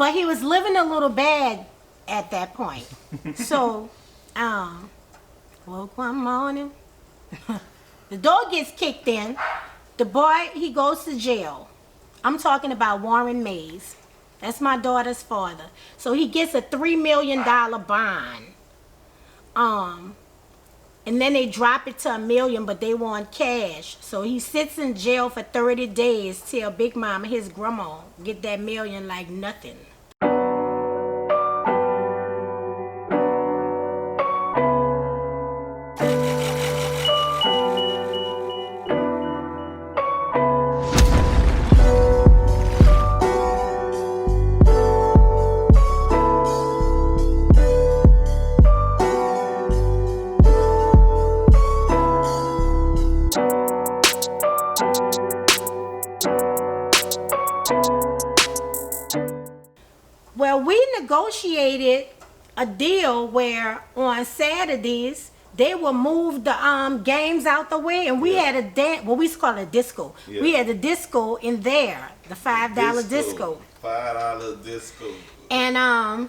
But he was living a little bad at that point. So, woke one morning, the door gets kicked in. The boy, he goes to jail. I'm talking about Warren Mays. That's my daughter's father. So he gets a $3 million bond. And then they drop it to $1 million, but they want cash. So he sits in jail for 30 days till Big Mama, his grandma, get that $1 million like nothing. Well, we negotiated a deal where on Saturdays they would move the games out the way, and we had a dance. Well, we used to call it a disco. Yeah. We had a disco in there, the $5 disco. $5 disco. And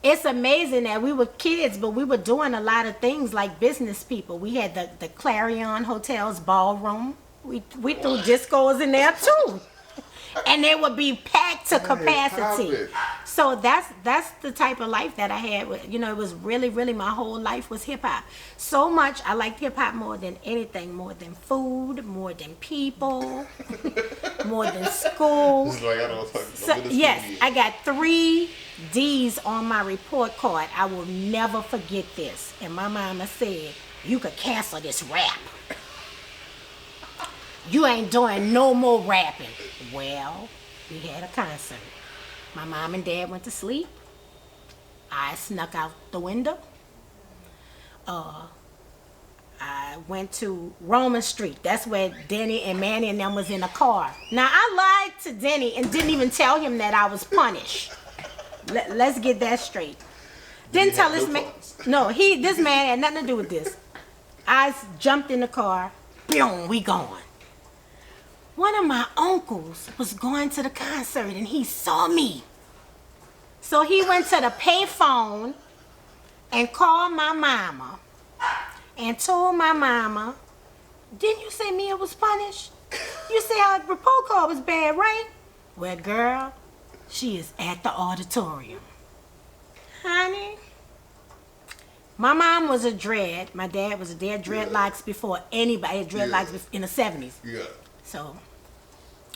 it's amazing that we were kids, but we were doing a lot of things like business people. We had the Clarion Hotel's ballroom. We threw discos in there too. And they would be packed to capacity. So that's the type of life that I had. You know, it was really, really, my whole life was hip hop. So much I liked hip hop more than anything, more than food, more than people, more than school. Yes, I got 3 D's on my report card. I will never forget this. And my mama said, "You could cancel this rap. You ain't doing no more rapping." Well, we had a concert. My mom and dad went to sleep. I snuck out the window. I went to Roman Street. That's where Denny and Manny and them was in a car. Now, I lied to Denny and didn't even tell him that I was punished. Let's get that straight. Didn't tell this man. No, this man had nothing to do with this. I jumped in the car. Boom, we gone. One of my uncles was going to the concert and he saw me. So he went to the payphone and called my mama and told my mama, "Didn't you say Mia was punished? You said her report card was bad, right? Well, girl, she is at the auditorium." Honey, my mom was a dread. My dad was a dead dreadlocks before anybody had dreadlocks in the 70s. Yeah. So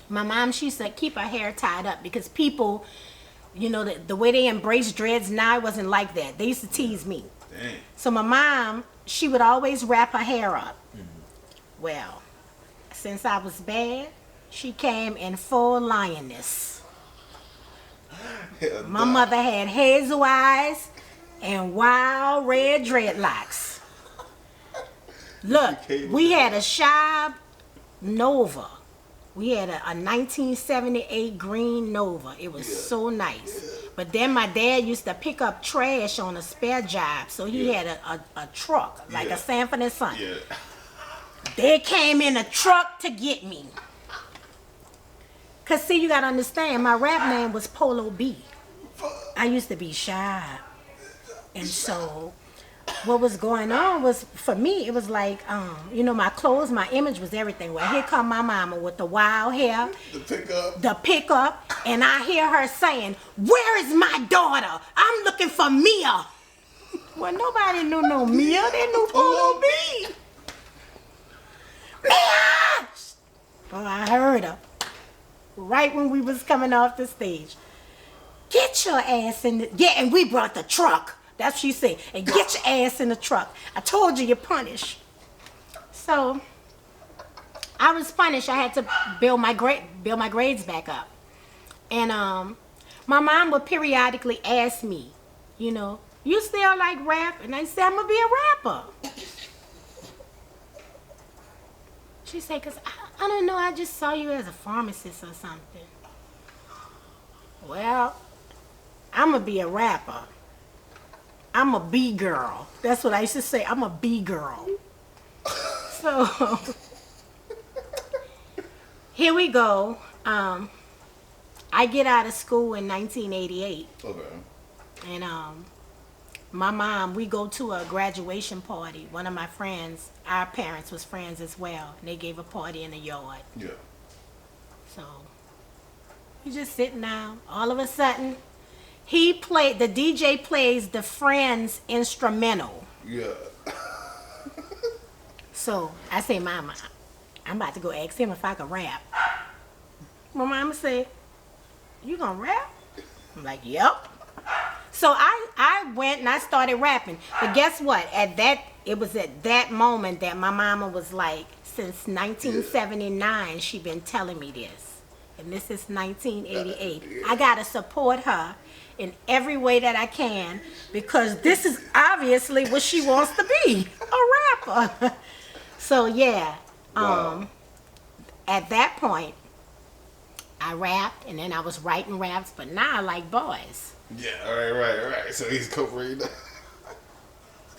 my mom, she used to keep her hair tied up because people, you know, the way they embrace dreads now, it wasn't like that. They used to tease me. Dang. So my mom, she would always wrap her hair up. Mm-hmm. Well, since I was bad, she came in full lioness. My mother had hazel eyes and wild red dreadlocks. Look, we had a Schaub Nova. We had a 1978 green Nova. It was so nice. But then my dad used to pick up trash on a spare job. So he had a truck, like a Sanford and Son. Yeah. They came in a truck to get me. Because, see, you got to understand, my rap name was Polo B. I used to be shy. And so what was going on was, for me, it was like, you know, my clothes, my image was everything. Well, here come my mama with the wild hair. The pickup. And I hear her saying, "Where is my daughter? I'm looking for Mia." Well, nobody knew no Mia. They knew Polo B. Mia! Well, I heard her right when we was coming off the stage. "Get your ass in the..." Yeah, and we brought the truck. That's what she said. "And get your ass in the truck. I told you you're punished." So I was punished. I had to build my grades back up. And my mom would periodically ask me, you know, "You still like rap?" And I said, "I'm gonna be a rapper." She said, "Cause I don't know, I just saw you as a pharmacist or something." Well, I'm gonna be a rapper. I'm a B girl. That's what I used to say. I'm a B girl. So here we go. I get out of school in 1988. Okay. And my mom, we go to a graduation party. One of my friends, our parents was friends as well. And they gave a party in the yard. Yeah. So we just sitting down. All of a sudden, the DJ plays the Friends instrumental. Yeah. So I say, Mama, I'm about to go ask him if I can rap. My mama said, you gonna rap? I'm like, yep. So I went and I started rapping. But guess what? It was at that moment that my mama was like, since 1979, she been telling me this. And this is 1988. I gotta support her in every way that I can, because this is obviously what she wants to be, a rapper. So yeah, Wow. At that point, I rapped, and then I was writing raps, but now I like boys. Yeah, right. So he's co-writing.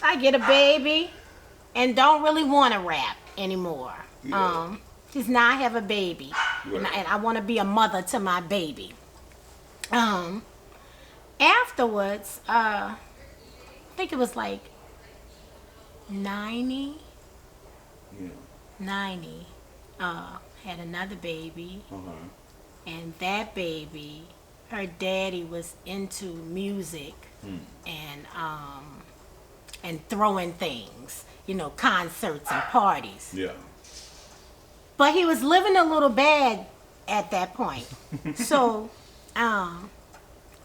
I get a baby and don't really want to rap anymore. Yeah. Because now I have a baby, Right. and I want to be a mother to my baby. Afterwards, I think it was like 90, Yeah. 90, had another baby. Uh-huh. And that baby, her daddy was into music and throwing things, concerts and parties. Yeah. But he was living a little bad at that point. So,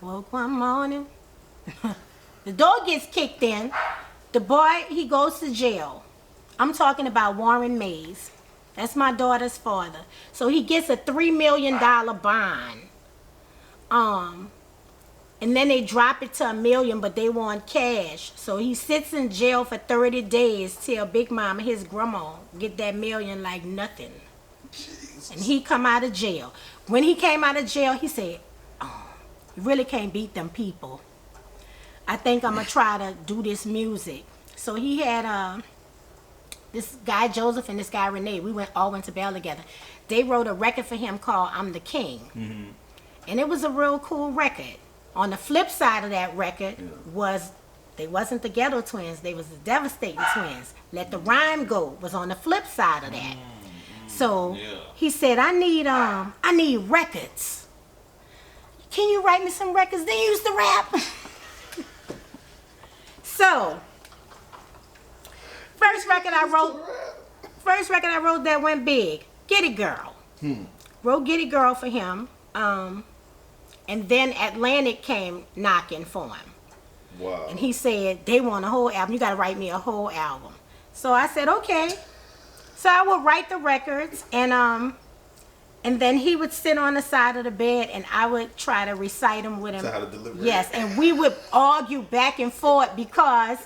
woke one morning, the door gets kicked in. The boy, he goes to jail. I'm talking about Warren Mays. That's my daughter's father. So he gets a $3 million bond. And then they drop it to $1 million, but they want cash. So he sits in jail for 30 days till Big Mama, his grandma, get that $1 million like nothing. Jesus. And he come out of jail. When he came out of jail, he said, you really can't beat them people. I think I'm going to try to do this music. So he had this guy Joseph and this guy Renee. We all went to Bell together. They wrote a record for him called I'm the King. Mm-hmm. And it was a real cool record. On the flip side of that record they wasn't the Ghetto Twins. They was the Devastating Twins. Let the Rhyme Go was on the flip side of that. So he said, I need records. Can you write me some records? They used to rap. So, first record I wrote that went big, Get It Girl. Wrote Get It Girl for him. And then Atlantic came knocking for him. Wow. And he said, they want a whole album. You got to write me a whole album. So I said, okay. So I would write the records, and then he would sit on the side of the bed, and I would try to recite them with him. So how to deliver Yes, it. and we would argue back and forth because,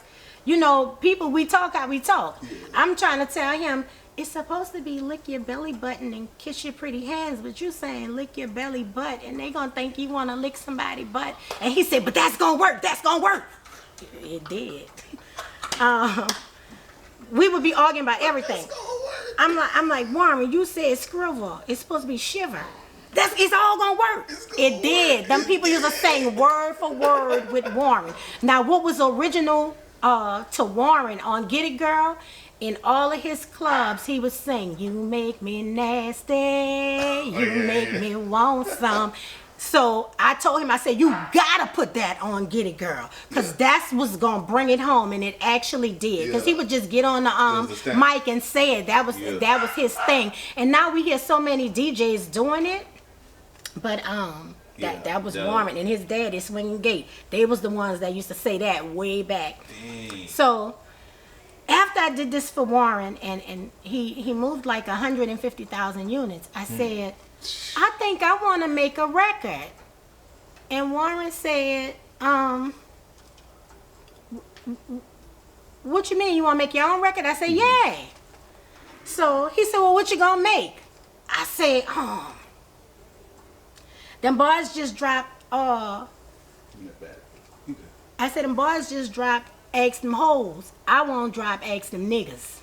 people, we talk how we talk. Yeah. I'm trying to tell him, it's supposed to be lick your belly button and kiss your pretty hands, but you saying lick your belly butt, and they gonna think you wanna lick somebody's butt. And he said, but that's gonna work. It did. We would be arguing about everything. I'm like, Warren, you said scribble. It's supposed to be shiver. It's all gonna work. It did. Them people used to sing word for word with Warren. Now, what was original to Warren on Get It Girl? In all of his clubs, he would sing, you make me nasty, you make me want some. So I told him, I said, you gotta put that on Get It Girl, because that's what's gonna bring it home, and it actually did. Because he would just get on the mic and say it. That was his thing. And now we hear so many DJs doing it, but that was Warren and his daddy Swinging Gate. They was the ones that used to say that way back. Dang. So after I did this for Warren, and he moved like 150,000 units, I said, I think I want to make a record. And Warren said, what you mean, you want to make your own record? I said, yeah. So he said, well, what you gonna make? I said, them boys just dropped, I said, them boys just dropped Ask Them Hoes. I won't drop Ask Them Niggas.